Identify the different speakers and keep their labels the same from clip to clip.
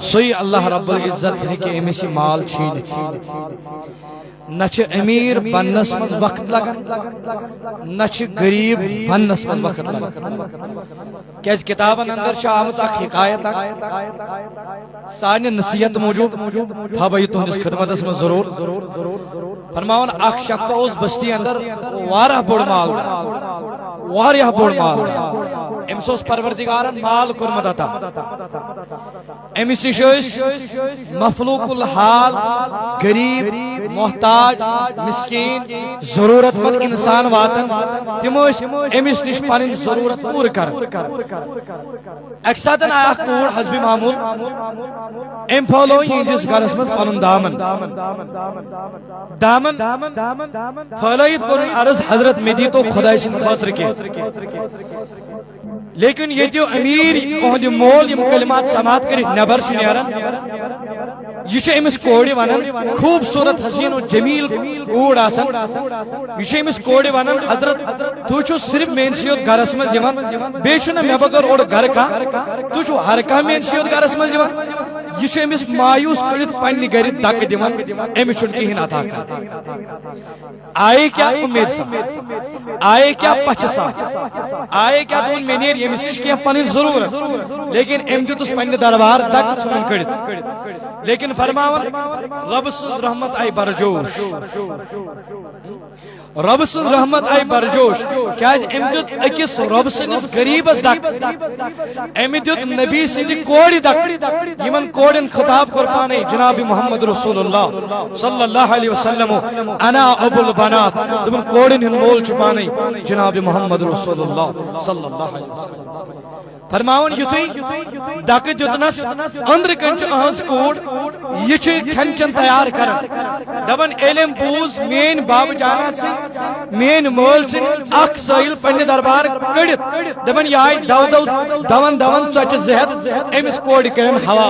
Speaker 1: سی اللہ رب العزت ہیکہ امس مال چھینت نہ امیر بننس من وقت لگان نہ غریب بننس من وقت لگان کیاز کتابن اندر آمت اخ حکایت سانہ نصیحت موجود تھو یہ تہندس خدمتس من ضرور فرماون اخ شخص اس بستی اندر واریاہ بوڑ مال واریاہ بوڑ مال امس پروردگارن مال کورمت عطا امس نش مفلوق الحال غریب محتاج مسکین ضرورت مند انسان واتن تم امس نش پن ضرورت پور کر اک سات آیا کور حسب معمول ام پھولو یہندس گرس مز پن دامن دامن پھلائت کور عرض حضرت میں دی تو خدا سند خاطر کی لیکن یہ امیر اہد مول یم کلمات سماعت کر نبر نیران یہ امس کوڑ ونان خوبصورت حسین و جمیل کوڑ آسان یہ امس کوڑ ونان حضرت تو صرف مین سیوت گرس مز بیچ مے بغیر اور گھر کا تو ہر کھانا مین سیوت گرس مز یہ امس مایوس کڑت پنہ گر دک دان امس کہین عطا کر آئے کیا امید ساتھ آئے کیا پچھ ساتھ آئے کیا دون میں نیر یمس نش کیا پن ضرورت لیکن ام دتس پنہ دربار دک ژھنن کڑت لیکن فرماون رب سن رحمت آئی برجوش رب سن رحمت آئی برجوش کیا ام دت اکس رب سنس غریبس دک ام دت نبی سند کوڑ دک یمن کوڑن خطاب کور پانے جناب محمد رسول اللہ صلی اللہ علیہ وسلم انا ابو البنات دمن کوڑن ہن مول چھ پانے جناب محمد رسول اللہ صلی اللہ علیہ وسلم فرماون یتھی دک دتنس اندر کنچ اہنس کوڑ یہ کھن چن تیار کران دپان علم بوز مین باب جانا سن مین مول سن اخ سائل پنہ دربار کڑت دپان یہ آئی دو دو دون دون ژچہ زہت امس کوڑ کرن ہوا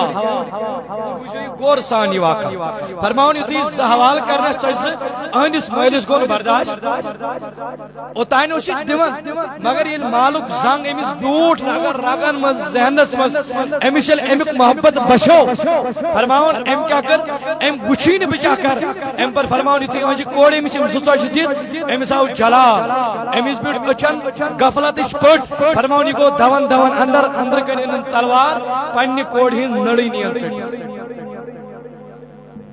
Speaker 1: غور سان یہ واقع فرماون یتھی حوال کرنا چھ اہندس مالس گون برداشت اوتان اس دون مگر یہ مالک زنگ امس بیوٹ رگن مز ذہنس مز امس امیک محبت بشو فرماون ام کیا کر ام وچھی نہ بہ کیا کر ام پر فرماون یتھی اہنجہ کوڑ امس زچ دت امس آو جلال امس بیٹ اچن غفلتش پٹ فرماون یہ گو دون دون اندر کن تلوار پنہ کوڑ ہن نڑی نیان چٹ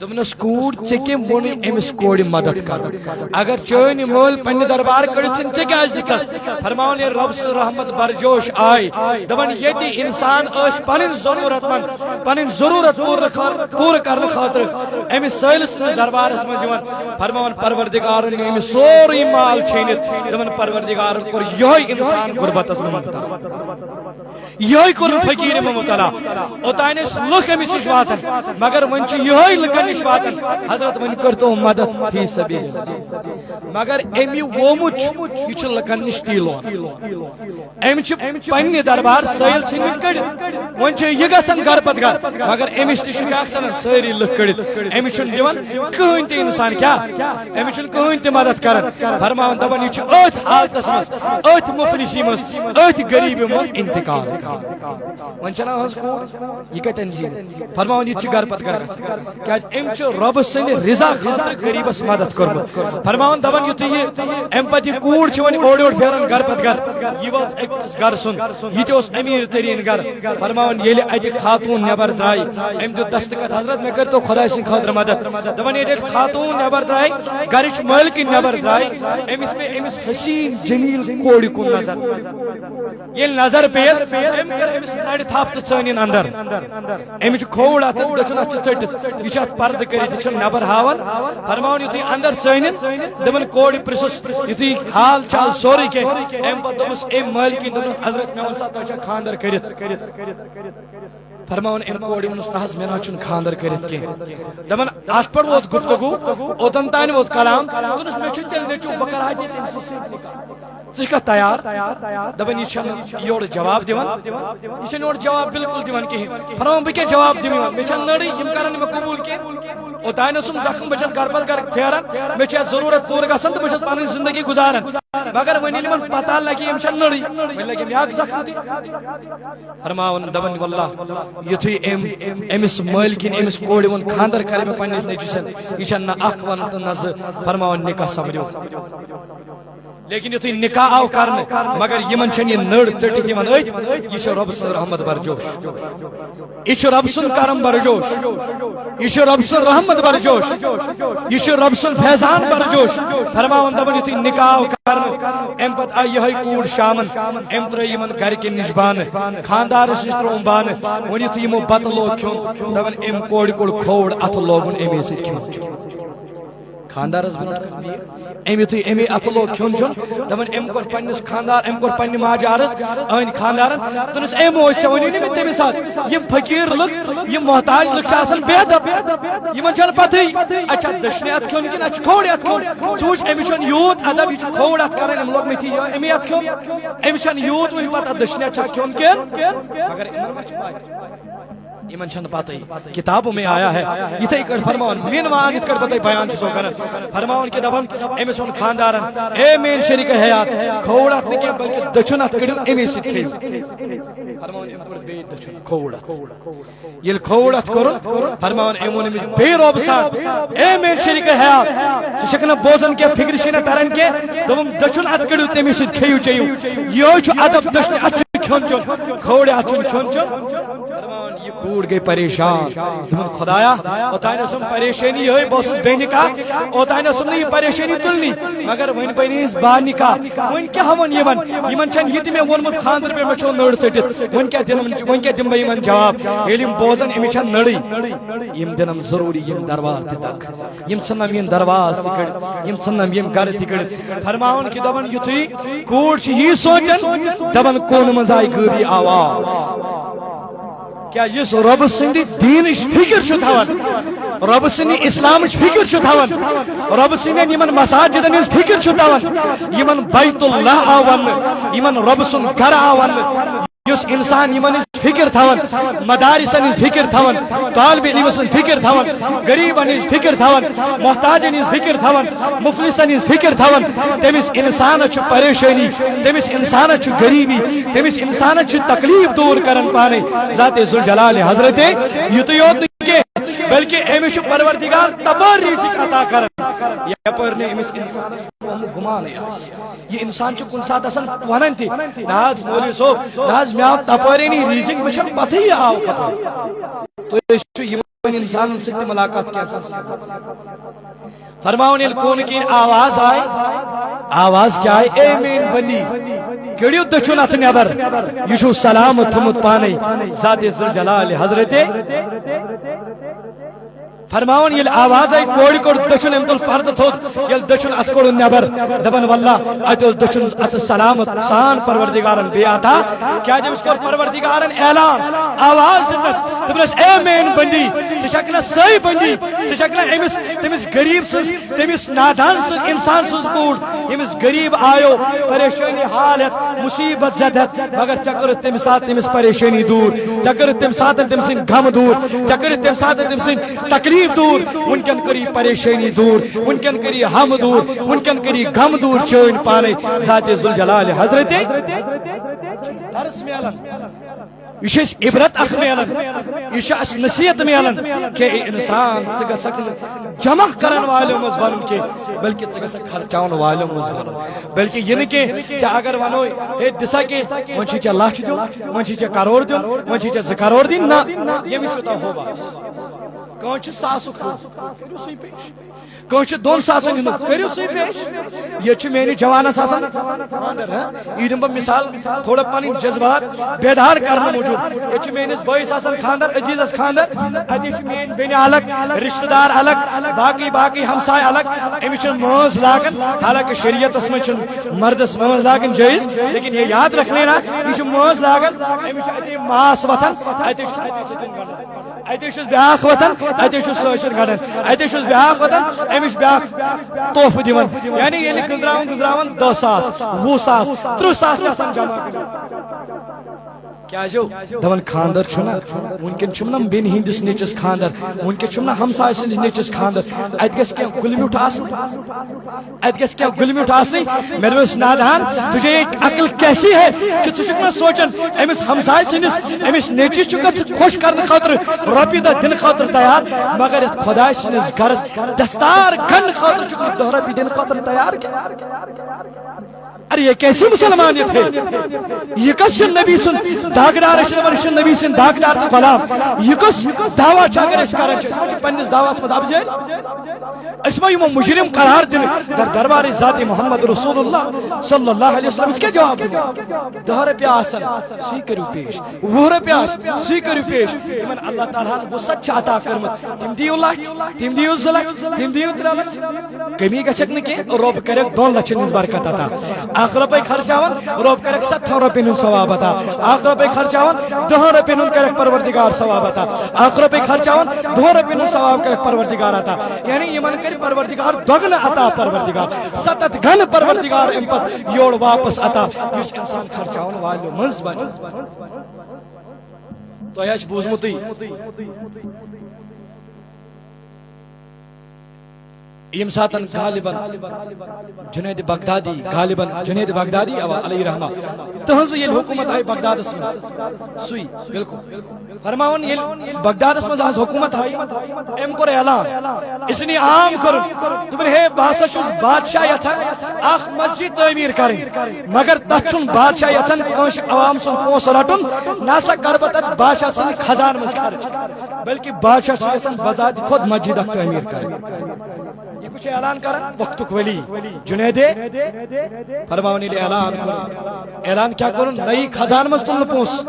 Speaker 1: دمنس کوڑ ٹھیک وون امس کوڑ مدد کر اگر چون مول پنہ دربار کڑت ٹھیک کیا فرماون یہ رب سن رحمت برجوش آئی دپان یہ انسان اس پن ضرورت مند پن ضرورت پور کرنے خاطر امس سائل سن دربارس مز فرماون پروردگار نے امس سوری مال چھینت دپان پروردگار کور یہ انسان غربتس مبتلا یہ کور فقیر مبتلا اوتانس لکھ امس نش واتن مگر ون یہ لکن نش واتن حضرت ون کر تو مدد فی سبیل مگر امی وومت یہ لکن نش تیلون ام پنہ دربار سائل ژھنمت کڑت ون یہ گھن گر پتہ گر مگر امس تہ کیا ژھنان ساری لکھ کڑت امس دان کہین تہ انسان کیا امس کہین تہ مدد کران فرماون دپان یہ ات حالتس مز ات مفلسی مز ات غریبی مز انتقال ون چنا ہز کوڑ یہ کتن زین فرماون یہ گر پتہ گر کیا ام رب سند رضا خاطر غریبس مدد کورمت فرماون دپان یتھی یہ ام پتہ یہ کوڑ ون اوڑ اوڑ پھیران گر پتہ گر یہ واز اکس گر سن یہ تہ امیر ترین گر فرماون یل اتہ خاتون نبر درائی ام دت دستخط حضرت میں کر تو خدا سن خاطر مدد دپان یہ خاتون نبر درائی گرچ مالک نبر درائی امس پہ امس حسین جمیل کوڑ کن نظر یل نظر پیس ام کر امس نڑ تھاپ تو ژٲنِن اندر امس کھوڑ ات دچن ات ژٹت یہ پرد کرت یہ نبر ہاون فرماون یتھی اندر ژٲنِن دپان کوڑ پرسس یتھی حال چال سورے کی ام پتہ دمس ام مالکین دپن حضرت مے ون سا تہ خاندر کرت فرماون ام کوڑ ونس نہ مے چھ خاندر کرت کی دپان ات پر ووت گفتگو اوتن تان ووت کلام دپس مے چھ تیل نیچو بکر حاجی تم ثہ تیار دپان یہ یور جواب دیوان یہ یور جواب بالکل دیوان کہین فرمان بہ جواب دم مے نڑی یم کرن مے قبول کی اوتان سم زخم بچس گربل کر پھیران مے ضرورت پور گژھان تو بچس پنن زندگی گزاران مگر ون یمن پتہ لگی یم نڑی ون لگی بیاکھ زخم دی فرمان دپان واللہ یتھے امس مٲل کن امس کوڑ ون خاندر کرے مے پننس نیچسن یہ نہ اخ ون تو نہ فرمان نکاح سمجھو لیکن یتھے نکاح آو کرنے مگر یمن چھن یہ نڑ ژٹتھ یمن ات یہ رب سن رحمت برجوش یہ رب سن کرم برجوش یہ رب سن رحمت برجوش یہ رب سن فیضان برجوش فرماون دپن یتھے نکاح آو کرنے ام پت آئی یہ کوڑ شامن ام تر یمن گھر کے نش بان خاندارس نش تروم بان ون یتھے یمو بت لوگ کھیون دپن ام کوڑ کوڑ کھوڑ ات لوگن امی سۭتۍ کھیون خاندارس بن ام یتھے امی ات لوگ کھیون چھن دپن ام کور پنس خاندار ام کور پنہ ماجارس این خاندارن تنس اے موج ونی نہ تمہ سات یم فقیر لوگ یم محتاج لوگ آسان بے دب یمن چھن پتہ اچھا دشنی ات کھیون کن اچھا کھوڑ ات کھیون سوچ امی چھن یوت ادب یہ کھوڑ ات کرن ام لوگ متھی امی ات کھیون امی چھن یوت ون پتہ دشنی اچھا کھیون کن مگر امن مچ پائی یمن چھن پتہ کتابوں میں آیا ہے یتھے کٹ فرمان مین وان یت کٹ پتہ بیان سو کرن فرمان کہ دپن امی سن خاندارن اے مین شریک حیات کھوڑ ات نہ بلکہ دچن ات کڑو امی ست کھیو فرمان ام کڑ بے دچن کھوڑ ات یل کھوڑ ات کرن فرمان امون می بے روب سان اے مین شریک حیات شکن بوزن کے فکر شنا ترن کے دم دچن ات کڑو تمی ست کھیو چیو یہ چھ ادب دشن اچ کھون چون کھوڑ ات کھون چون فرمان یہ کوڑ گئی پریشان دمن خدایا اوتائن سم پریشانی ہوئی بوسس بے نکاح اوتائن سم نہیں پریشانی تلنی مگر ون بنیس با نکاح ون کیا ون یمن چھن یہ میں ونمت خاندر پہ مچھو نڑ ژٹت ون کیا دم یمن جواب یلیم بوزن امی چھن نڑی یم دنم ضروری یم دربار تک یم ژھنم یم درواز تکڑ یم ژھنم یم گھر تکڑ فرماون کہ دبن یتھی کوڑ چھ یہ سوچن دبن کون مز آئی غیبی آواز کیا اس رب سندی دینش فکر چھ تھاون رب سندی اسلامش فکر چھ تھاون رب سندی یمن مساجدن ہنز فکر چھ تھاون یمن بیت اللہ آون یمن رب سن گھر آون یس انسان یمن فکر تھاون مدارسن فکر تھاون طالب علم سن فکر تھاون غریبن فکر تھاون محتاجن فکر تھاون مفلسن فکر تھاون تمس انسان چھ پریشانی تمس انسان چھ غریبی تمس انسان چھ تکلیف دور کرن پانے ذات ذوالجلال حضرت یت یوت کے بلکہ امس چھ پروردگار تمام رزق عطا کرن یہ پر نے امس انسان گمان یہ انسان چھ کن سات اصل ونن تھی ناز مولوی صاحب ناز میں تپاری نہیں رزق مجھے پتہ ہی آو کپر تو یہ یمن انسان سے ملاقات کیا فرماؤن الکون کی آواز آئے آواز کیا ہے اے مین بندی کیڑیو دچون ات نبر یشو سلام تھمت پانے ذات ذوالجلال حضرت فرماون یل آواز آئی کوڑی کوڑ دچن امتل پرد تھود یل دچن ات کوڑ نبر دبن واللہ اتل دچن ات سلامت سان پروردگارن بے آتا کیا جب اس کو پروردگارن اعلان آواز دتس دبنس اے مین بندی تشکل سی بندی تشکل تمس غریب سز تمس نادان سز انسان سز کوڑ یمس غریب آیو پریشانی حالت مصیبت زدت مگر چکر تم سات تمس پریشانی دور چکر تم سات تم سن غم دور چکر تم سات تم سن تکلیف دور ونکن کری پریشانی دور ونکن کری ہم دور ونکن کری غم دور چون پانے ذات ذوالجلال حضرت درس میلن یہ عبرت اخ میلن یہ نصیحت میلن کہ انسان ژٕ گژھکھ جمع کرن والوں مز بنن کی بلکہ ژٕ گژھکھ خرچاون والوں مز بنن بلکہ یہ کہ ژےٚ اگر ونو ہے دسا کہ ون چھ ژےٚ لچھ دیُن ون چھ ژےٚ کروڑ دیُن ون چھ ژےٚ 2 کروڑ دِنۍ نہ ییٚمِس یوٗتاہ ہوب آسہِ کون چھ ساسک کرو سی پیش کون چھ 2 ساسن ہن کرو سی پیش یہ چھ میری جوانس آسان خاندر یہ دم مثال تھوڑا پن جذبات بیدار کرنے موجود یہ چھ میرس بھائیس آسان خاندر عزیزس خاندر اتہ چھ مین بین الگ رشتہ دار الگ باقی ہمسائے الگ امس چھ ماز لاگن حالانکہ شریعتس من چھ مردس ماز لاگن جائز لیکن یہ یاد رکھنے نا یہ چھ ماز لاگن امس چھ اتہ ماس وتھن اتہ چھ اتہ بیاکھ وتھن اتنے ساشر گڑان اتنے بیاکھ واتان امس بیاکھ تحفہ دِوان یعنی ییٚلہِ گٔنٛزراوان 10,000 20,000 30,000 آسان جمع کیا جو دون خاندر چھنا ونکن چھم نا بین ہندس نیچس خاندر ونکن چھم نا ہمسائے سندس نیچس خاندر ات گس کیا گل میوٹ آسن ات گس کیا گل میوٹ آسن میرے وس نادان تجھے ایک عقل کیسی ہے کہ تو چھکنا سوچن امس ہمسائے سندس امس نیچس چھکا خوش کرنے خاطر روپی دا دن خاطر تیار مگر ات خدا سندس غرض دستار گن خاطر چھکنا 2 روپی دن خاطر تیار کیا ارے یہ کیسی مسلمانیت ہے یہ کس نبی سن داغدار نبی سن داغدار تو غلام یہ کس دعویٰ اگر پنس دعویٰ مت افضل اسما یہ مجرم قرار دن در دربار ذات محمد رسول اللہ صلی اللہ علیہ وسلم اس کے جواب دیں 10 روپیہ آسن سی کرو پیش 20 روپیہ سی کرو پیش یمن اللہ تعالیٰ وسعت عطا کرمت تم دیو لچھ تم دیو 2 لچھ تم دیو 3 لچھ کمی گھک نا کی رب کرے 2 لچھن ہز برکت عطا 1 روپے خرچاون رب کرے 70 روپے ثواب عطا 1 روپے خرچاون 10 روپے کرے پروردگار ثواب عطا 1 روپے خرچاون 2 روپے ثواب کرے پروردگار عطا یعنی یمن کرے پروردگار دوگن عطا پروردگار 7 گن پروردگار ام پت یوڑ واپس عطا یس انسان خرچاون والو منز بن تو یش بوزمتی یم ساتن غالباً جنید بغدادی علیہ رحمہ تہذ یل حکومت آئی بغدادس من سوئی بالکل فرماون یل بغدادس من حکومت آئی ام کور اعلان اس نے عام کرن دبن ہے باسا چھس بادشاہ یژھان اخ مسجد تعمیر کرن مگر تتھ چھن بادشاہ یژھان کنش عوام سن پونس رٹن ناسا کربت بادشاہ سن خزان مز خرچ بلکہ بادشاہ چھ یژھان بذات خود مسجد تعمیر کرن یہ کچھ اعلان کرن وقتک ولی جنید فرماون یہ اعلان کیا کرن نئی خزان مز تلن پونس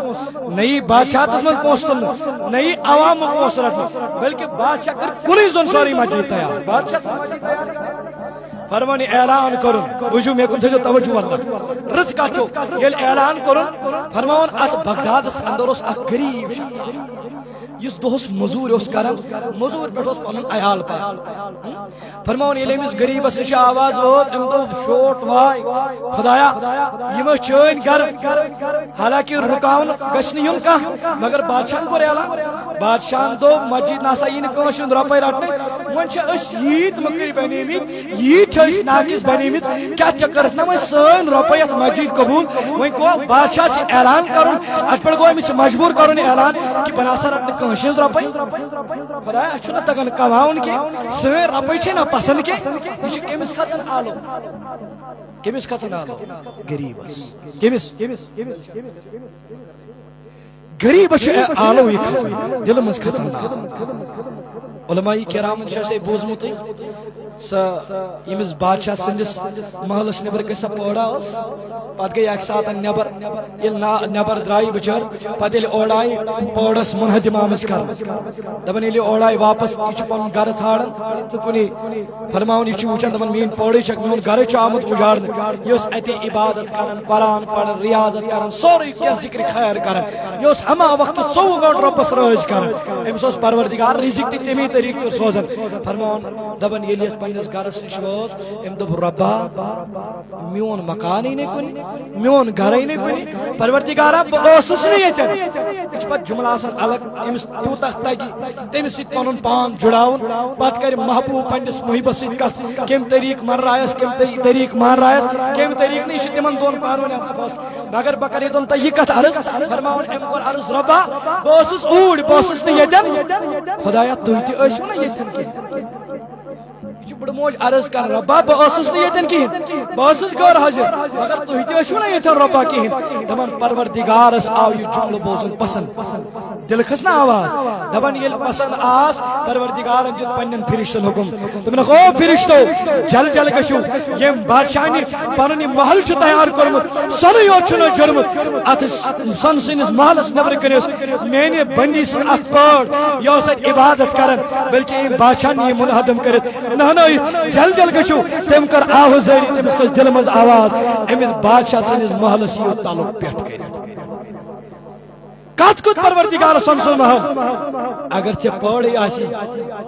Speaker 1: نئی بادشاہ مز پونس تلن نئی عوام پونس رٹن بلکہ بادشاہ کر کلی زون ساری مسجد تیار بادشاہ مسجد تیار فرمانی اعلان کرن وجو میں کن تھے توجہ اللہ رز کاچو یہ اعلان کرن فرماون ات بغداد اندر اس غریب شخص اس دہس مزور کران مزور پہ پن عیال پہ فرماون یل امس غریبس نش آواز ووت ام دو شوٹ وائے خدایا یہ چین گر حالانکہ رکاون گھن یون کھانا مگر بادشاہ کور اعلان بادشاہ دو مسجد نسا یہ کنس روپے رٹنے ون یت مکر بنے یت ناقص بنے کیا چکر نا وہ سن روپے ات مسجد قبول ون گو بادشاہ سے اعلان کرن ات پہ گو امس مجبور کرن اعلان کہ بہ نسا رٹنے کنس روپے خدا اچھا تگان کماؤن کی سن روپے نا پسند کی یہ کمس کھتن آلو کمس کھتن آلو غریبس کمس غریب آلو یہ کھسان دل مز کھسان علماء کرام سے بوزمت یمس بادشاہ سندس محلس نبر گسا پوڑا پتہ گئی اک سات نبر نبر درائی بچار پتہ یل اور آئی پوڑس منہدم آمس کر دپان یل اور آئی واپس یہ پن گر ھاڑان تو کنی فرماون یہ وچان دپان مین پوڑی چھ میون گر آمت اجاڑن یہ اتہ عبادت کران قرآن پڑھان ریاضت کران سوری کیا ذکر خیر کران یہ ہما وقت 24 گھنٹہ ربس رٲض کران امس پروردگار رزق تہ تمی طریقہ سوزان فرماون دپان یل پنس گرس نش ووت ام دپ ربا میون مکان ہی کن میون گھر ہی کن پروردگارا بہس نیتن یہ پہ جملہ آسان الگ امس تیوتہ تگی تمس ست پن پان جڑاون پتہ کر محبوب پنس محبس ست کت کم طریق من رایس کم طریق مان رایس کم طریق نہیں تمن دون پانون آسان مگر بہ کر یہ کت عرض فرماون ام کور عرض ربا بہس اوڑ بہس نیتن خدایا تھی تشو نا یتن کی بڑ موج عرض کر ربا بہس نیتن کہین بہس غیر حاضر مگر تھی تشو نا یتن ربا کہین دپان پروردگارس آو یہ جملہ بوزن پسند دل کھس نا آواز دپان یل پسند آس پروردگارن دیت پنن فرشتن حکم دپان او فرشتو جل جل گشو یم بادشاہ پنن محل چھ تیار کرمت سن یوت چھ جڑمت ات سن سنس محلس نبر کنس مینے بندی سن اخ پڑ یہ عبادت کرن بلکہ ام بادشاہ نے منہدم کرت نہ جل جل گشو تم کر آوازری تمس کس دل مز آواز امس بادشاہ سنس محلس یہ تعلق پیٹ کر کت کت پروردگار سن محل اگر چھ پڑی آسی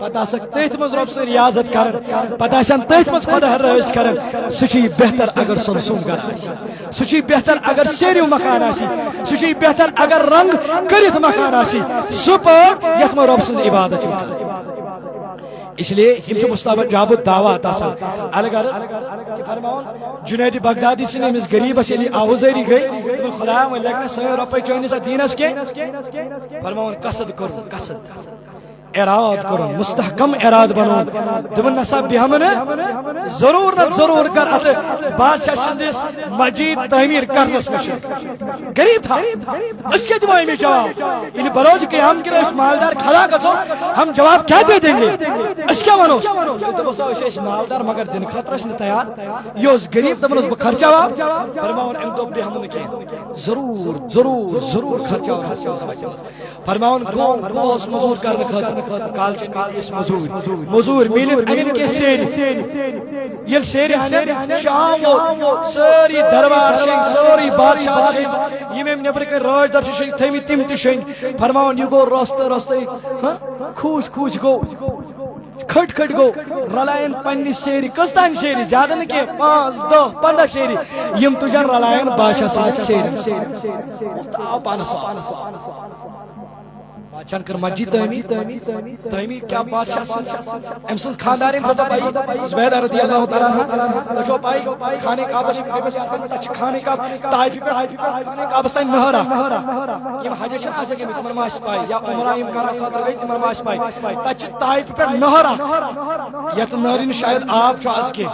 Speaker 1: پتہ آسک تیت مز رب سن ریاضت کرن پتہ آسن تیت مز خدا رئیس کرن سچی بہتر اگر سن گر آسی سچی بہتر اگر سیریو مکان آسی سچی بہتر اگر رنگ کرت مکان آسی سپر یت میں رب سن عبادت کرن اس لیے امچ مستجاب الدعوات آسان الغرض کہ فرماؤن جنید بغدادی سن امس غریبس یلی آوزاری گئی تم خدا میں لگنے سن روپے چونس دینس کے فرماؤن قصد کرو قصد اراد کرو مستحکم اراد بنو دمن نسا بہمن ضرور نہ ضرور کر ات بادشاہ شندس مجید تعمیر کرنس میں غریب تھا اس کے دماغ میں جواب ان بروز کے ہم کے مالدار کھڑا گژھو ہم جواب کیا دے دیں گے اس کیا ونو تو بس اس مالدار مگر دن خطرش نہ تیار یہ اس غریب دمن اس خرچہ فرماون ام تو بہمن کے ضرور ضرور ضرور خرچہ فرماون کو دوست مزور کرنے خاطر کال چنس مزور ملت امن کے سیری یل سیری ان شام ساری دربار شنگ ساری بادشاہ شنگ یم نبر کے راج در شنگ تھمی تم تہ شنگ فرماون یہ گو رست رست کھوج کھوج گو کھٹ کھٹ گو رلائن پنی سیری کستان سیری زیادہ نہ کہ 5 10 15 سیری یم تجن رلائن بادشاہ سیری آو پانس چن کر مسجد تعمیر کیا بادشاہ سن ام سن خاندار تو بھائی زبید رضی اللہ تعالی عنہ تو بھائی خانے کعبہ تچ خانے کعبہ طائف پہ خانے کعبہ سے نہر یم حج چھ اسے کہ تمن ماش پائی یا عمرہ یم کر خاطر گئی تمن ماش پائی تچ طائف پہ نہر یت نہرین شاید آب چھ اس کے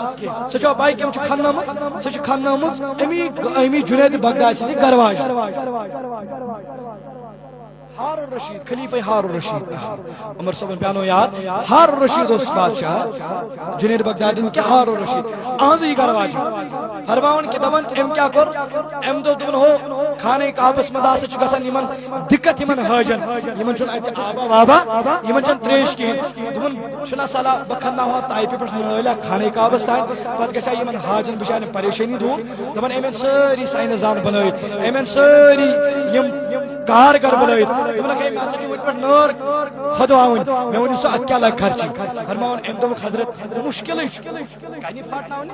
Speaker 1: سچو بھائی کیم چھ کھنامت سچ کھنامت امی جنید بغدادی سے گرواج ہارون رشید خلیفہ ہارون رشید عمر صاحب بیانو یاد ہارون رشید اس بادشاہ جنید بغدادی کے ہارون رشید آزی گرواج فرماون کہ دمن ام کیا کر ام دو دمن ہو خانے کعبس مداس چ گسن یمن دقت یمن حاجن یمن چن ات آبا بابا یمن چن تریش کی دمن چھنا سالا بکھنا ہوا طائف پہ نہلا خانے کعبس تان پت گشا یمن حاجن بچارے پریشانی دور دمن امن ساری سائی نظام بنائت امن ساری یم کارگر بنائت دمن کہ میں سچ وٹ پر نور خدواون میں ونی سو ات کیا لگ خرچی فرماون ام دم حضرت مشکل کانی پھاٹناون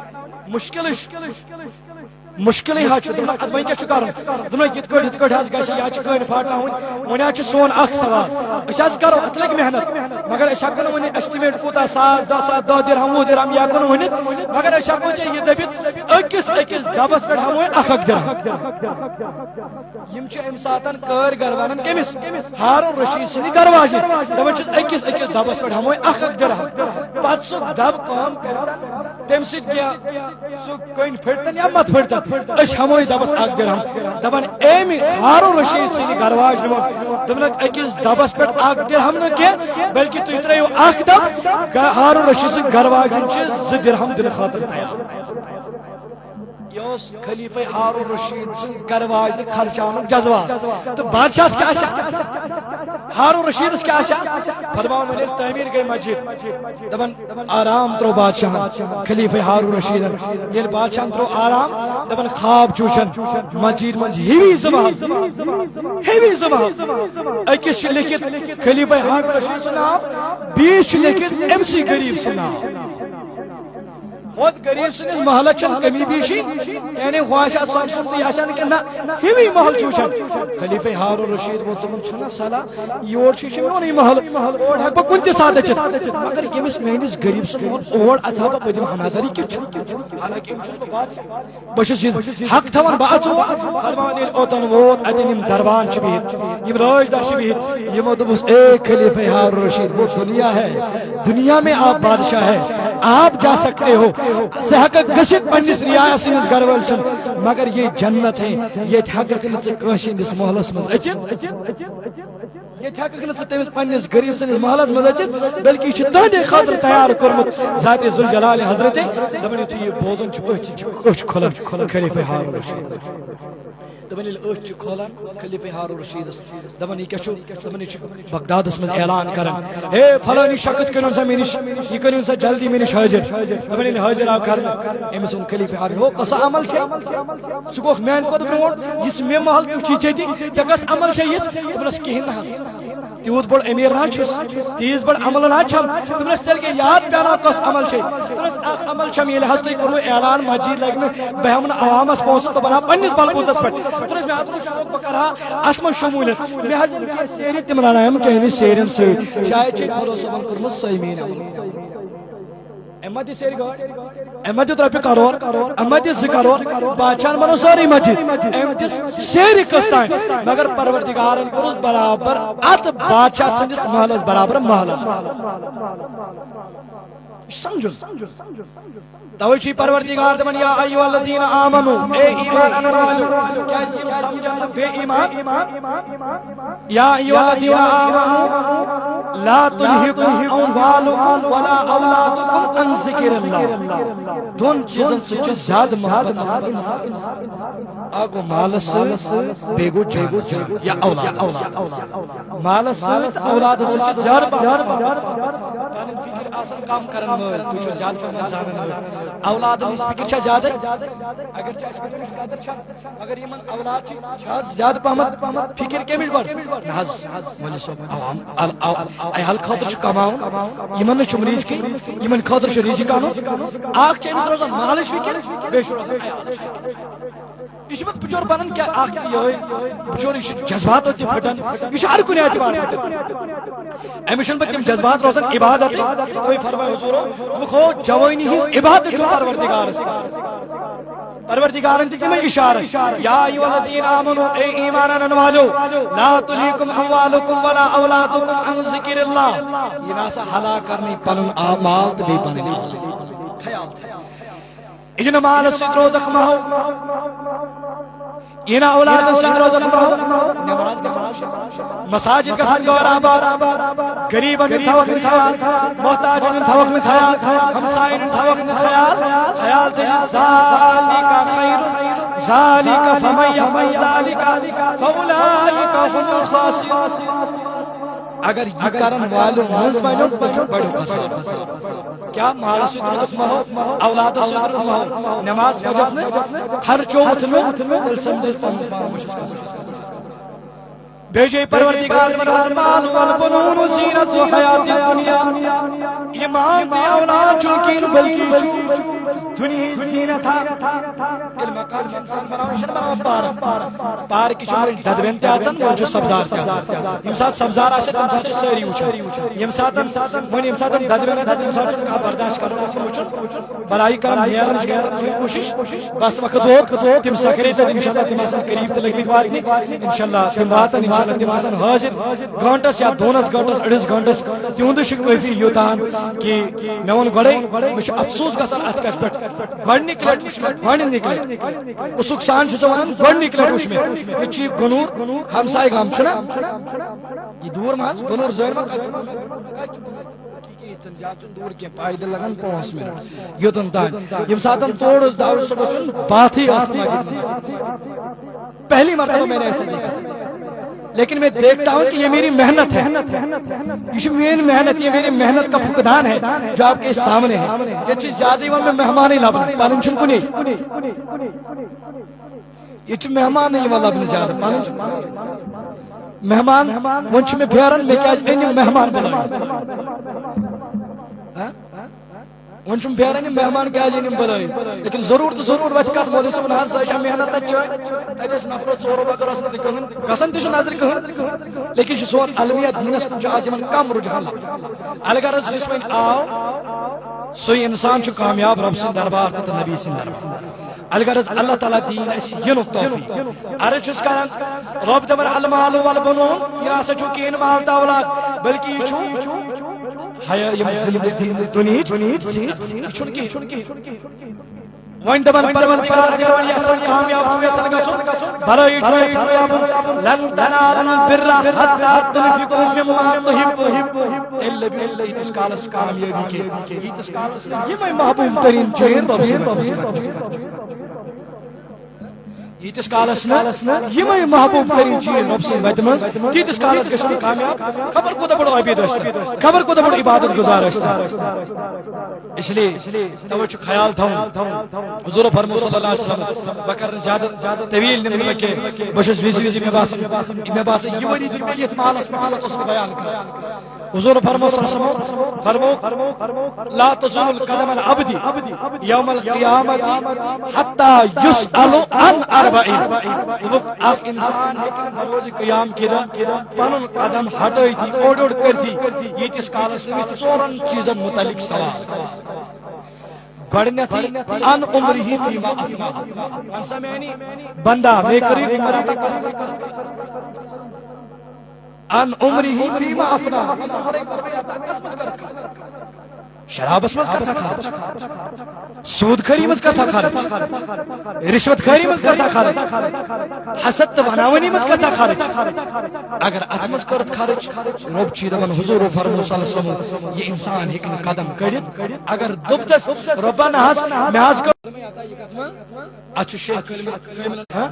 Speaker 1: مشکل ہا چھ دمن ات وین کیا کرن دمن کت کٹ ہاس گژھِ یا چھ کٲنۍ پھاٹناون ونیا چھ سون اکھ سوال أسۍ حظ کرو ات لگ محنت مگر أسۍ ہیٚکو نہٕ ونِتھ ایسٹِمیٹ کوٗتاہ 10 درہم 20 درہم یا ہیٚکو نہٕ ونِتھ مگر أسۍ ہیٚکو ژےٚ یہِ دٔپِتھ أکِس دبس پٮ۪ٹھ ہمو اکھ درہم یم چھ ام ساتن کارگر ونان کمس ہارون رشید سنی گرواج دپان چھس أکِس دبس پٮ۪ٹھ ہمو اکھ درہم پتہٕ سُہ دب کٲم کران تمہِ سۭتۍ کینٛہہ سُہ کٔنۍ پھٔٹتن یا مت پھٔٹتن أسۍ ہمو دبس اکھ درہم دپان امی ہارون رشید سنی گرواج نمون دپان أکِس دبس پٮ۪ٹھ اکھ درہم نہٕ کینٛہہ بلکہ تُہۍ ترٲیِو اکھ دب ہارون رشید سٕنٛدۍ گرواجن چھِ 2 درہم دنہٕ خٲطرٕ تیار یہ خلیفہ ہارون رشید سن گرواج خرچان جذبات تو بادشاہ کیا ہارون رشید کیا فرماؤن ون تعمیر گئی مسجد دپان آرام ترو بادشاہ خلیفہ ہارون رشید یل بادشاہ ترو آرام دپان خواب چوچن مسجد من ہیوی زمان اکس لکھت خلیفہ ہارون رشید سن نام بیس لکھت ام سی غریب سن نام خود غریب سنس محلہ چن کمی بیشی یعنی خواہشہ سن سن تو یاشان کہ نہ ہیوی محل چوچن خلیفہ ہارون رشید وہ تمن چھنا سالا یور چھ میون محل اور ہک کن تہ ساتھ چھ مگر یمس میانس غریب سن اور اتھا پدم ہنازری کچھ حالانکہ چھ بات بش حق تھون باچو فرمان اوتن ووت ادنم دربان چھ بہت یم راجدار چھ بہت یم دبس اے خلیفہ ہارون رشید وہ دنیا ہے دنیا میں آپ بادشاہ ہیں آپ جا سکتے ہو حقت گشت پنس ریا سنس گھر ول سن مگر یہ جنت ہے یہ حقت نس محلس مز اچت یہ حقت نا تمس پنس غریب سنس محلس مز اچت بلکہ یہ تہندے خاطر تیار کورمت ذات ذوالجلال حضرت دپان یہ بوزن اچھ کھلن خلیفہ ہارون رشید دپان ییٚلہِ أچھ چھِ کھولان خلیفہ ہارون رشید دپان یہِ کیٛاہ چھُ دپان یہِ چھُ بغدادس منٛز اعلان کران ہے فلٲنی شخص کٔرِو سا مےٚ نِش یہِ کٔرِو سا جلدی مےٚ نِش حٲضِر دپان ییٚلہِ حٲضِر آو کرنہٕ أمِس ووٚن خلیفہ ہارون ہو کۄس عمل چھے ژٕ گوکھ میانہِ کھۄتہٕ برونٛٹھ یِژھ مےٚ محل کیُتھ چھُے ژےٚ تہِ ژےٚ کۄس عمل چھے یِژھ دوٚپنس کِہیٖنۍ نہٕ حظ تیوٗت بوٚڑ امیر نہ چھُس تیٖژ بٔڑ عمل نہ چھم دوٚپنس تیٚلہِ گٔے یاد پیٛاوان کۄس عمل چھے دوٚپنس اکھ عمل چھم ییٚلہِ حظ تُہۍ کوٚروٕ اعلان مسجد لگہِ نہٕ بہٕ ہٮ۪مہٕ نہٕ عوامس پونٛسہٕ بہٕ بناو پننِس بلبوٗتس پٮ۪ٹھ دوٚپنس مےٚ حظ اوس شوق بہٕ کرٕ ہا اتھ منٛز شموٗلیت مےٚ حظ یِن کینٛہہ سیرِ تِم رنایم چٲنِس سیرٮ۪ن سۭتۍ شاید چھے خۄدا صٲبن کٔرمٕژ سۄے میٲنۍ عمل أمۍ ما دِ سیرِ گٲڑۍ أمۍ ما دِیُت رۄپیہِ کرور أمۍ ما دِ 2 کرور بادشاہن بنٲو سٲرٕے مسجد أمۍ دِژ سیرِ قٕسط تانۍ مگر پروردگارن کوٚرُس برابر اتھ بادشاہ سٕنٛدِس محلس برابر محلس سمجھُن توے چھُ پروردگار دپان یا ایھا الذین آمنو اے ایمان انن والو کیازِ یِم سمجھان نہٕ بے ایمان یا ایھا الذین آمنو لا تلہکم اموالکم ولا اولادکم عن ذکر اللہ دون چیزن سۭتۍ چھُ زیادٕ محبت آسان انسان اکھ گوٚو مالس سۭتۍ بیٚیہِ گوٚو جانس سۭتۍ یا اولادس سۭتۍ مالس سۭتۍ اولادس سۭتۍ چھِ زیادٕ پنٕنۍ فکر آسان کم کرن وٲلۍ تُہۍ چھِو زیادٕ پہم زانن وٲلۍ اولادن ہٕنٛز فکر چھا زیادٕ اگر قدر چھا مگر یِمن اولاد چھِ زیادٕ پہمتھ فکر کمِچ گۄڈٕ نہ حظ مولوی صٲب عیال خٲطرٕ چھُ کماوُن یِمن نہٕ چھُم رِزقٕے یِمن خٲطرٕ چھُ رِزق اَنُن اکھ چھِ أمِس روزان مالٕچ فکر بیٚیہِ چھُ روزان عیالٕچ فکر یہ چھُ پتہٕ بچور پنُن کیٛاہ اکھ یِہوے بچور یہِ چھُ جذباتو تہِ پھٕٹان یہِ چھُ ہر کُنہِ اعتبار پھٕٹان أمِس چھُنہٕ پتہٕ تِم جذبات روزان عبادتٕے توے فرماے حضوٗرو دوٚپُکھ ہو جوٲنی ہٕنٛز عبادت چھُ پروردگارس پروردگارن تہِ تِمے اشارٕ یا ایھا الذین آمنو اے ایمان انن والو لا تلہکم اموالکم ولا اولادکم عن ذکر اللہ یہ نہ سا ہلاک کرنی پنُن مال تہٕ بیٚیہِ پنٕنۍ اولاد خیال تھٲیِو یہ نہ مالس سۭتۍ روزکھ مہو یہ نہ اولادن سۭتۍ روزکھ مہو نماز گژھان مساجد گژھن غور آباد غریبن ہُنٛد تھاوکھ نہٕ خیال محتاجن ہُنٛد تھاوکھ نہٕ خیال ہمساین ہُنٛد تھاوکھ نہٕ خیال خیال تھٲیِو ذالِکَ خیر ذالِکَ فمن یفعل ذالِکَ فاولئک هم الخاسرون اگر یہ کرن والوں منٛز بنیو تیٚلہِ چھُ بڑیو خسارٕ کیا مالس سۭتۍ روزکھ مہو اولادس سۭتۍ روزکھ مہو نماز پجکھ نہٕ خرچووُتھ نہٕ تیٚلہِ سمجھِ پنُن پان بہٕ چھُس خسارٕ بیٚیہِ چھُ پروردگار دپان المال والبنون زینۃ الحیات الدنیا یہ مال تہٕ اولاد چھُنہٕ کِہیٖنۍ بلکہ یہِ چھُ دُنیہٕچ زیٖنت ییٚلہِ مکان چھُ انسان بناوان یہِ چھُنہٕ بناوان پارک پارکہِ چھُ وۄنۍ ددوین تہِ اژان وۄنۍ چھُ سبزار تہِ اژان ییٚمہِ ساتہٕ سبزار آسہِ تمہِ ساتہٕ چھِ سٲری وٕچھان ییٚمہِ ساتہٕ ددوین آسہِ تمہِ ساتہٕ چھُنہٕ کانٛہہ برداشت کران اوکُن وٕچھُن بلائی کران نیران چھِ کران کوٗشش بس وقت ووت تِم سکرے تتہِ انشاءاللہ تِم آسن قریٖب تہِ لٔگمٕتۍ واتنہِ انشاءاللہ تِم واتن انشاءاللہ تِم آسن حٲضِر گٲنٹس یا 2 گٲنٹس 2.5 گٲنٹس تِہُنٛدُے چھُ کٲفی یوٚتان کہِ مےٚ ووٚن گۄڈے مےٚ چھُ افسوٗس گژھان اتھ کتھ پٮ۪ٹھ گۄڈنِکۍ لٹہِ وٕچھ مےٚ گۄڈنِکۍ لٹہِ اُسُک سان چھُ ژٕ ونان گۄڈنِکۍ لٹہِ وٕچھ مےٚ ییٚتہِ چھُ یہِ گُنوٗر ہمساے گام چھُنہ یہِ دوٗر ما حظ گُنوٗر زٲنۍ ما کتہِ زیادٕ چھُنہٕ دوٗر کینٛہہ پایدٔلۍ لگان 5 منٹ یوٚتن تانۍ ییٚمہِ ساتہٕ تور اوس دعوت صُبحس یُن باتھٕے ٲس نہٕ مسجد منٛز پہلی مرتبہ میں نے ایسا دیکھا لیکن میں دیکھتا ہوں کہ یہ میری محنت ہے یہ میری محنت یہ میری محنت کا فقدان ہے جو آپ کے سامنے ہے یہ چیز زیادہ میں مہمان ہی لبن پنن چھُنہٕ کُنی یہ چھُ مہمان نہیں لبنہٕ زیادٕ پنن مہمان وۄنۍ چھُ مےٚ پھیران مےٚ کیازِ أنِم مہمان بُلٲوِتھ وۄنۍ چھُم پھیران یہِ مہمان کیازِ أنِم بُلٲوِتھ لیکن ضروٗر تہٕ ضروٗر وتھِ کتھ مولوی صٲبن حظ سۄ چھا محنت تتہِ چٲنۍ تتہِ ٲسۍ نفرو 4 بغٲر ٲس نہٕ تہِ کٕہٕنۍ گژھان تہِ چھُ نظرِ کٕہٕنۍ لیکن یہِ چھُ سون المیہ دیٖنس کُن چھُ آز یِمن کم رجحان الغرض یُس وۄنۍ آو سُے انسان چھُ کامیاب رۄب سٕنٛدِ دربار تہٕ نبی سٕنٛدِ دربار الغرض اللہ تعالیٰ دین اَسہِ یِنُک توفیٖق عرض چھُس کران رۄب دپان المال والبنون یہِ نسا چھُ کِہیٖنۍ مال تہٕ اولاد بلکہ یہِ چھُ دُنیہِچ زیٖنت یہِ چھُنہٕ کِہیٖنۍ وۄنۍ دپان پروردگار اگر وۄنۍ یژھان کامیاب چھُ یژھان گژھُن بلٲیی چھُ یژھان لبُن لن تنالوا البر حتى تنفقوا مما تحبون تیٚلہِ لبہِ نہٕ ییٖتِس کالس کامیٲبی کینٛہہ ییٖتِس کالس یِمے محبوٗب تریٖن چیٖز رۄب سٕنٛدِ یتس کالس یم محبوب ترین چیز رب سن وتہ مز تیتس کالس گژھِ نہٕ کامیاب خبر کوتاہ بڑو عبید ٲسۍتن خبر کوتاہ بڑو عبادت گزار ٲسۍتن اس لیے توے چھُ خیال تھاوُن حضور فرمو صلی اللہ علیہ وسلم بہ کرٕ زیادٕ طویل نمبر کینٛہہ بہ چھُس وِزِ وِزِ مےٚ باسان یہِ ؤری دیُت مےٚ یتھ محلس متعلق اوسُس بہٕ بیان کران حضور فرمو صلی اللہ علیہ وسلم فرمو لا تزول قدم العبد یوم القیامت حتی یسأل عن اربعین اخ انسان روز قیام کی دہ پن قدم ہٹائی اوڑ اوڑ کرتی یتس کالس تمس ژورن چیزن متعلق سوال گۄڈنیتھٕے ان عمرہ فیما افنا ون سا میانی بندہ مے کری عمر عطا ان عمرہ فیما افنا شرابس مز کرتا خرچ سود خری مز کرتا خرچ رشوت خری مز کرتا خرچ حسد تو بناونی مز کرتا خرچ اگر ات مز کرت خرچ رب چی دپان حضور فرمو صلی اللہ علیہ وسلم یہ انسان ہیکن قدم کڑت اگر دبتس ربن ہس مے ہس اچھو شیخ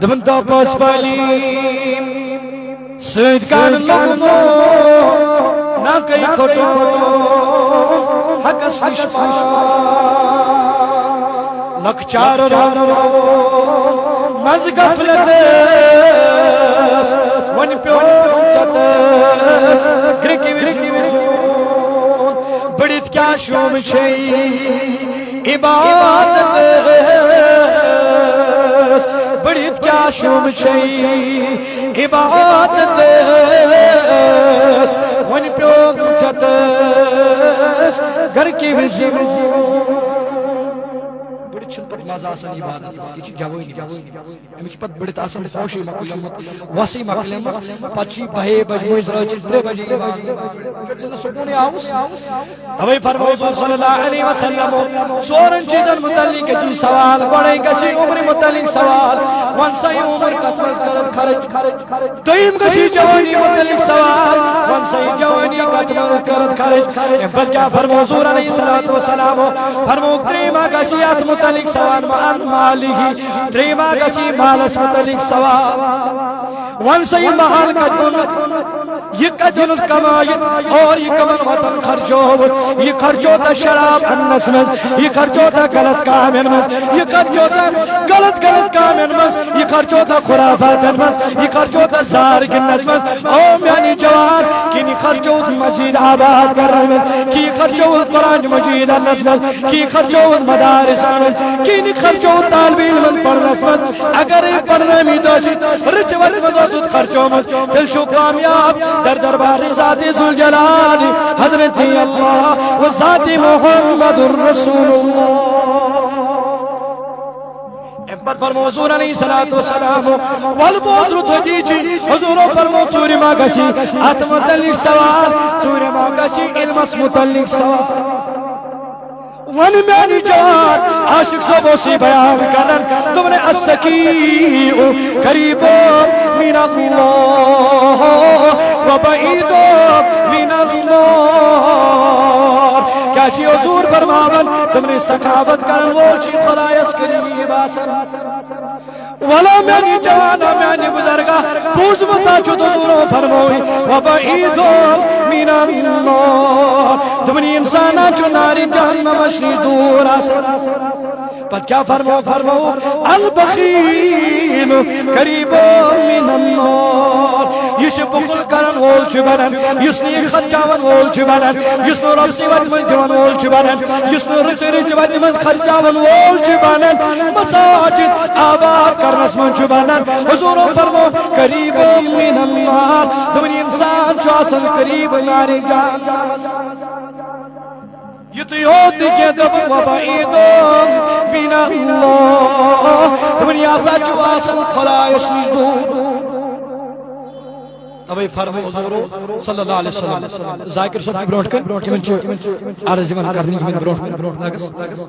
Speaker 1: دپان دپس پلیم سید کان لگمو نہ کئی کھٹو حقس نشپا لکچار رو مز غفلت ون پیو چتس گرکی وزون بڑیت کیا شوم چھئی عبادت بڑیت کیا شوم چھئی عبادت ون پیو چتس گھر کی وزن بڑی چھن پت مزہ آسان عبادت یہ جوانی امچ پت بڑت آسان خوشی مکلمت وسی مکلمت پچی بہے بج مز رچ 3 بجے ایمان سکون آوس توے فرمو صلی اللہ علیہ وسلم ژورن چیزن متعلق چی سوال گڑے گچی عمر متعلق سوال ون سای عمر کتمز کرت خرچ دویم گچی جوانی متعلق سوال ون سای جوانی کتمز کرت خرچ بل کیا فرمو حضور علیہ الصلوۃ والسلام فرمو تریما گچی ات متعلق سوال مان مالہ تریما گچی مالس متعلق سوال ون سای مال کتمز یہ کتمز کمایت اور یہ کمن وطن خرچو یہ خرچو تا شراب انس مز یہ خرچو تا غلط کامن مز یہ خرچو تا غلط کامن مز یہ خرچو تا خرافات مز یہ خرچو تا زار گنس مز او میانی جوان کی خرچو مسجد آباد کرنے مز کی خرچو قرآن مجید انس مز کی خرچو مدارس مز کی خرچو طالب علم پڑھنس مز اگر پڑھنے میں دوشت رچوت مدوسط خرچو مز دل شو کامیاب در دربار ذات ذوالجلال حضرت اللہ و ذات محمد الرسول اللہ پر فرمو حضور علیہ الصلوۃ والسلام والبوزر تجیجی حضور فرمو چوری ما گشی ات متعلق سوال چوری ما گشی علم متعلق سوال ون میانی جوان عاشق صبح بیان کرن تم نے السکیع قریب من اللہ و بعید من اللہ کیا چی حضور فرماون تم نے سخاوت کرن وہ چی خلائص قریب آسن ولا میانی جوانا میانی بزرگا بوز متا چو حضور فرموئی و بعید من اللہ تم نے انسانا چو ناری جہنم اشری دور آسن پت کیا فرمو البخیل قریب من النار یش بخل کرن وول چھ بنن یس نی خرچاون وول چھ بنن یس نو رب سیوت من دیون وول چھ بنن یس نو رچ وت من خرچاون وول چھ بنن مساجد آباد کرنس من چھ بنن حضور فرمو قریب من النار دنیا انسان چھ آسن قریب نار جہنم یتی ہوتی کہ دب و بعید من اللہ دنیا سچ واسن خلائص نشدور توے فرمو حضور صلی اللہ علیہ وسلم ذاکر صاحب بروٹ کر یمن چھ عرض یمن کرنی یمن بروٹ لگس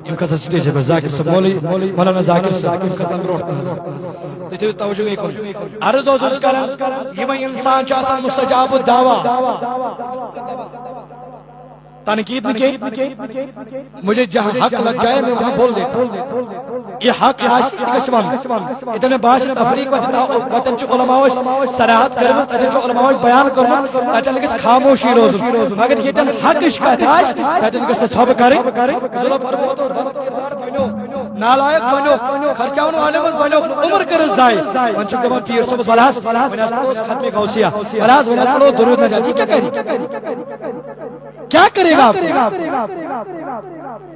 Speaker 1: یم کتھ سٹیج پر ذاکر صاحب مولوی مولانا ذاکر صاحب یم کتھ بروٹ تے توجہ ایک عرض اوس کرن یم انسان چھ آسان مستجاب الدعوا تنقید نہیں کی مجھے جہاں حق لگ جائے میں وہاں بول دیتا ہوں یہ حق گشوان اتنے باش تفریق وتن علماء صراحت کرمت اتن علماء بیان کرمت اتن گژھِ خاموشی روزن مگر یتن حق کت تتن گژھِ ژھۄپہٕ کرٕنۍ نالائق بنو خرچاون والے بنو عمر کر ضائع ون چھ دپان پیر صاحب بلحاظ ختم غوثیہ بلحاظ ون پڑھو درود نہ جاتی کیا کرے گا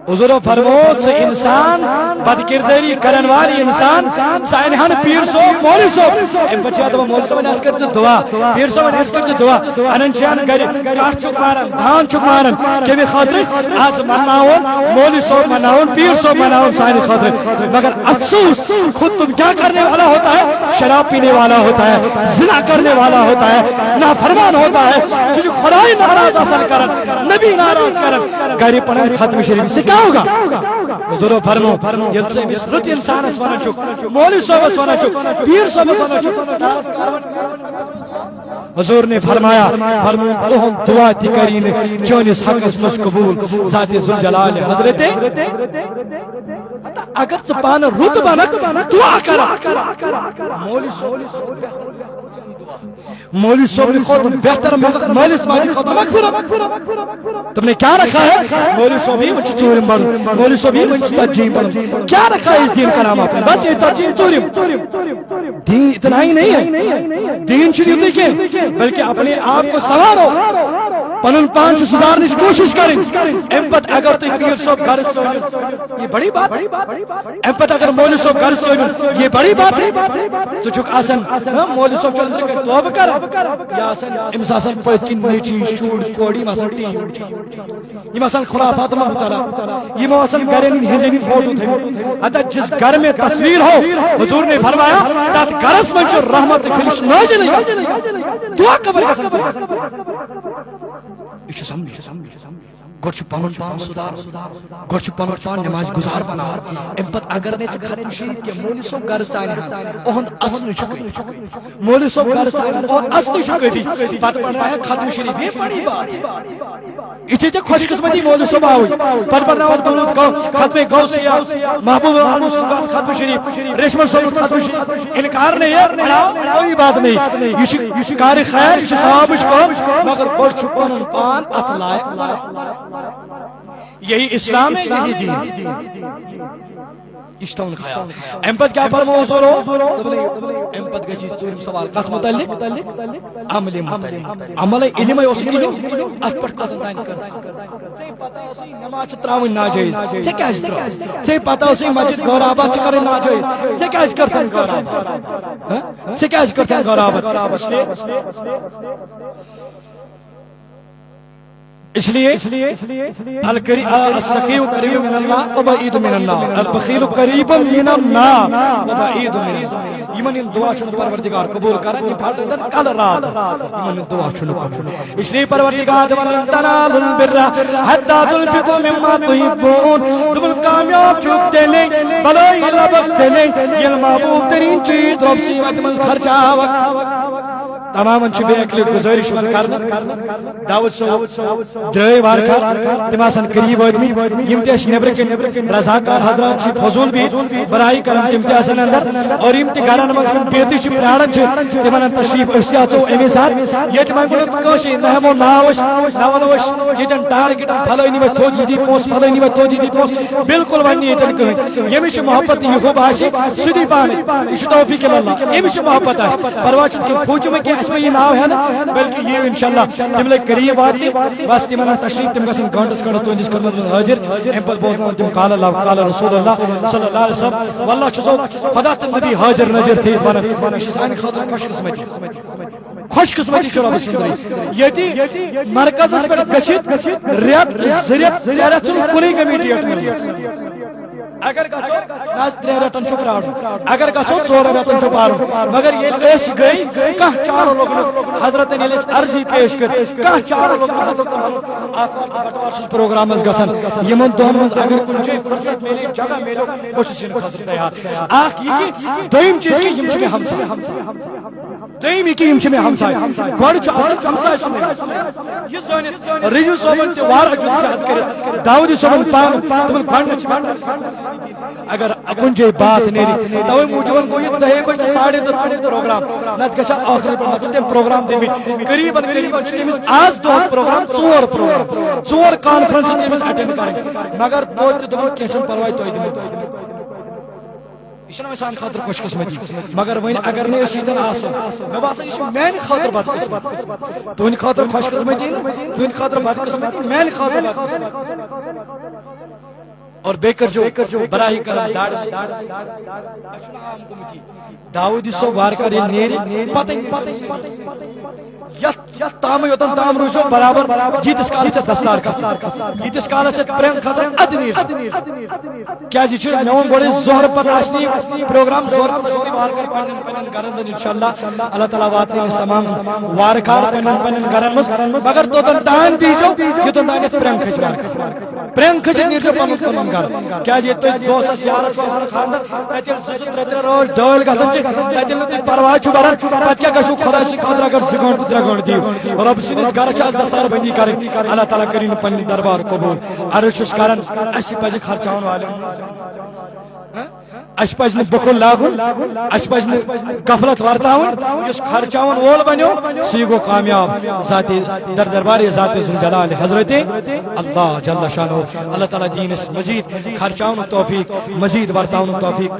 Speaker 1: حضور فرمود سے انسان بد کرداری کرن والی انسان سائنہن پیر صاحب مولوی صاحب ام بچہ دپان مولوی صاحب نے اس کرتے دعا پیر صاحب نے اس کرتے دعا انن چان گھر کاٹ چک مارن دھان چک مارن کمی خاطر آج مناون مولوی صاحب مناون پیر صاحب مناون سائن خاطر مگر افسوس خود تم کیا کرنے والا ہوتا ہے شراب پینے والا ہوتا ہے زنا کرنے والا ہوتا ہے نافرمان ہوتا ہے جو خدای ناراض اصل کرن نبی ناراض کرن گھر پڑھن ختم شریف سے کیا ہوگا حضور فرمو یل سے رت انسان اس ونان چک مولوی صاحب اس ونان چک پیر صاحب اس ونان چک حضور نے فرمایا اہم دعا تہ کرین چونس حقس مس قبول ذات ذوالجلال حضرت اگر ژٕ پانہٕ رُت بنکھ دعا کر مولوی صاحب نے خود بہتر مالس مالی خود مغفرت تم نے کیا رکھا ہے مولوی صاحب ہی مجھ چورم بڑھ مولوی صاحب ہی مجھ ترجیم بڑھ کیا رکھا ہے اس دین کا نام آپ نے بس یہ ترجیم چورم دین اتنا ہی نہیں ہے دین چھڑی کے بلکہ اپنے آپ کو سنوارو پنن پان سدھارنے کی کوشش کریں ام پت اگر تھی پیر صاحب گھر چورن یہ بڑی بات ہے ام پت اگر مولوی صاحب گھر چورن یہ بڑی بات ہے تو چک آسن مولوی صاحب چل اندر کر توبہ کر یا آسن امس آسن پت کن نیچی شوڑ کوڑی آسن ٹی یہ آسن خرافات مبتلا یہ آسن گھرن ہندی فوٹو تھے حتی جس گھر میں تصویر ہو حضور نے فرمایا تات گھرس من چھ رحمت فرش نازل دعا قبر گژھن یہ سمجھ گوچ پنن پان سدھار گوچ پنن پان نماز گزار بنا ام پت اگر نے ختم شریف کے مولوی صاحب گھر چاہنے اہند اصل چکے مولوی صاحب گھر چاہنے اور اصل چکے دی پت پڑھنا ہے ختم شریف یہ بڑی بات ہے اسی تے خوش قسمتی مولوی صاحب آوئی پت پڑھنا اور درود ختم غوثیہ محبوب عالم صاحب ختم شریف ریشمن صاحب ختم شریف انکار نہیں ہے کوئی بات نہیں یہ کار خیر یہ ثواب کو مگر گوچ پنن پان ات لائق یہی اسلام ہے یہی دین اشتون خیال امپت کیا فرمو حضور امپت گچی ژوٗرِم سوال کتھ متعلق عمل متعلق عمل علم اوس علم ات پٹ کتن تان کر ژے پتہ اوسے نماز تراون ناجائز ژے کیاز ترا ژے پتہ اوسے مسجد غور آباد چھ کرن ناجائز ژے کیاز کرتن غور آباد ژے کیاز کرتن غور آباد اس لیے السقی قریب من اللہ وبعید من اللہ البخیل قریب من اللہ وبعید من اللہ یمن ان دعا چھن پروردگار قبول کرن یہ پھٹ کل رات یمن دعا چھن قبول اس لیے پروردگار ون تنالوا البر حتى تنفقوا مما تحبون تم کامیاب چھو تیلے بلائی لبک تیلے یہ محبوب ترین چیز رب سی وقت من خرچا وقت تمام بے اکلی گزارش کرنا داؤد صاحب درائے وارکار تم آسان قریب آدمی یم تہ نبر کن رضاکار حضرات فضول بھی برائی کرن تم تہ آسان اندر اور یم تہ گرن مز بیتی پرارن تمن تشریف اس اچو امی سات یہ من گلت کوشی نہمو ناوش ناونوش یتن ٹارگٹ فلانی و تھودی دی پوس فلانی و تھودی دی پوس بالکل ونی یتن کہ یمش محبت یہ ہو باشی سدی پانی یہ توفیق اللہ یمش محبت ہے پرواہ کہ پوچھ میں کہ اس میں یہ ناو ہے نا بلکہ یہ انشاءاللہ تم لے قریب آتی بس تمہارا تشریف تم گسن گھنٹس گھنٹس تو اس خدمت میں حاضر ام پر بولنا تم قال اللہ قال رسول اللہ صلی اللہ علیہ وسلم والله چھ خدا تم نبی حاضر نظر تھی ون سان خاطر خوش قسمتی چھ رب سندری یتی مرکز اس پر گشت ریت زریت ریت کلی کمیٹی اگر گھو ناز 3 رتن چھ پرار اگر گھو 4 رتن چھ پار مگر یہ اس گئی کہ چاروں لوگ حضرت نے عرضی پیش کر کہ چاروں لوگ حضرت آتوار بٹوار پروگرام اس گسن یمن دون من اگر کن جے فرصت ملے جگہ ملو کوشش ان خاطر تیار اخ یہ دویم چیز کی یم چھ ہم دویمی کہ یم چھ مے ہمسائے گۄڈٕ چھُ آسان ہمسائے سُنٛدٕے یہِ زٲنِتھ رجو صٲبن تہِ واریاہ جدوجہد کٔرِتھ داؤدی صٲبن پانہٕ تِمن گۄڈنیٚتھ چھِ اگر کُنہِ جایہِ بات نیرِ توے موٗجوٗبن گوٚو یہِ 2 بجے 2:30 پروگرام نتہٕ گژھِ ہا ٲخری پٮ۪ٹھ نتہٕ چھِ تٔمۍ پروگرام دِمٕتۍ قریٖبن چھُ تٔمِس آز دۄہس پروگرام 4 پروگرام 4 کانفرنس چھِ تٔمِس اٹینڈ کَرٕنۍ مگر توتہِ تہِ دوٚپُن کینٛہہ چھُنہٕ پرواے تۄہہِ دِمو یہ سان خاطر خوش قسمتی مگر ون اگر نہ یتن آسو مے باسان یہ میانہ خاطر بد قسمت تہند خاطر خوش قسمتی تہند خاطر بد قسمتی میانہ خاطر بد قسمتی اور بیکر جو براہی کران داڑ عام گمتی داؤدی صاحب وار کر نیری پتہ یت تام یوتن تام روزو برابر یتس کال چھ دستار کھسان یتس کال چھ پرنگ کھسان ادنیر کیا جی چھ میون گوڑے زہر پتہ آشنی پروگرام زہر پتہ آشنی وار کر پنن گرن انشاءاللہ اللہ تعالی واتنے اس تمام وارکار پنن گرن مس مگر توتن تان بیجو یوتن تان پرنگ کھس وار پرنگ کھس نیر جو پنن گر کیا جی تو دوست یار چھ آسان خاندر تتل زٕ ترٛےٚ روز ڈٲل گژھان چھ تتل نہٕ پرواہ چھُ بران پتہ کیا گژھو خدا سٕنٛدِ خٲطرٕ اگر 2 گھنٹہٕ 3 گھنٹہٕ دیو رب سٕنٛدِس گرس چھِ دستار بندی کرٕنۍ اللہ تعالیٰ کٔرِنۍ پننہِ دربار قبوٗل عرض چھُس کران اَسہِ پزِ خرچاوُن والٮ۪ن اس پزِ نہٕ بخل لاگُن اس پزِ نہٕ غفلت ورتاوُن یُس خرچاوُن وول بنیو سُے گوٚو کامیاب ذاتِ دربار ذات ذوالجلال حضرت اللہ جل شانہ اللہ تعالیٰ دینس مزید خرچاوُن توفیق مزید ورتاوُن توفیق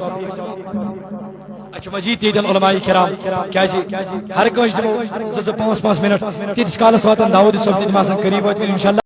Speaker 1: اچھا مزید ییٚتٮ۪ن علماء کرام کیازِ ہر کٲنٛسہِ دِمو 2-5 منٹ تیٖتِس کالس واتن داؤد صٲب تہِ تِم آسان قریٖب وٲتۍ انشاءاللہ